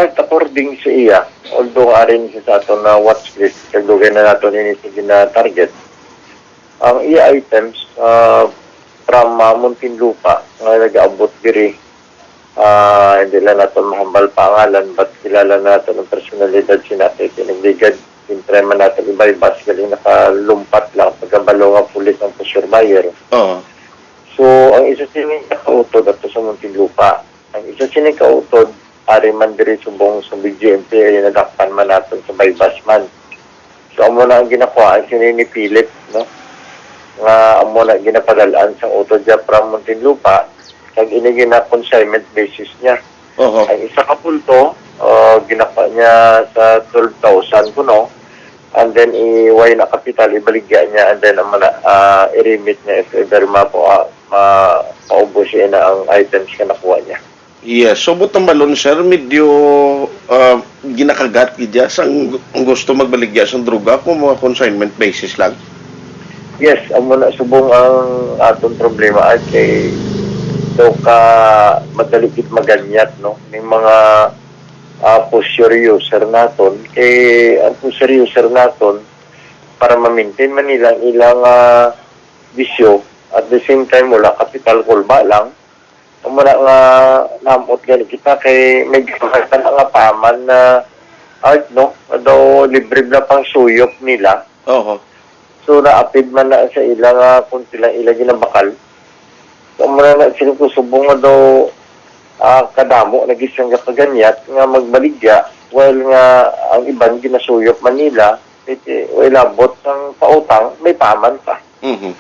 art according sa iya, although arin siya sa ato na watch list, kagdugay na nato ni na target, ang iya items from Muntinlupa nga nag-abot diri, hindi lang nato mahambal pangalan, but kilala nato ng personalidad sinate, kinagligad, siyempre man nato iba-ibas, galing nakalumpat lang, pagkabalo nga pulis ng pusher buyer. Oo. So, ang isa sining kautod ato sa Muntinlupa. Ang isa sining kautod, ari man diri subong sa BGMP ay nadakpan man natin sa bypass man. So, amo na ang ginakuha, sinin ni Philip, no? Nga amo na ginapadalaan sa utod dyan from Muntinlupa, kag ini na consignment basis niya. Oo. Ang isa ka punto, ginapa niya sa 12,000 kuno, and then iway na kapital, ibaligya niya, and then i-remit niya if ever maubos siya na ang items na nakuha niya. Yes, so butang balon sir, medyo ginakagat gidya sang gusto magbaligya sang droga kung mga consignment basis lang. Yes, amo na subong ang atong problema at kay daw ka madaligid maganyat, no? May mga pusher user naton, kay ang pusher user naton para ma-maintain man nila ilang bisyo, at the same time wala capital kulba lang. Muna nga namot gani kita kay may gawatan nga paman na art, no? Daw libre na pang suyop nila. Oo. So naapid man na sa ilang kung silang ilang ginabakal. So muna na silang kusubong nga daw kadamo nagisang kapaganyat nga magbaligya while nga ang ibang ginasuyop man nila, while abot ng pautang may paman pa. Mhm.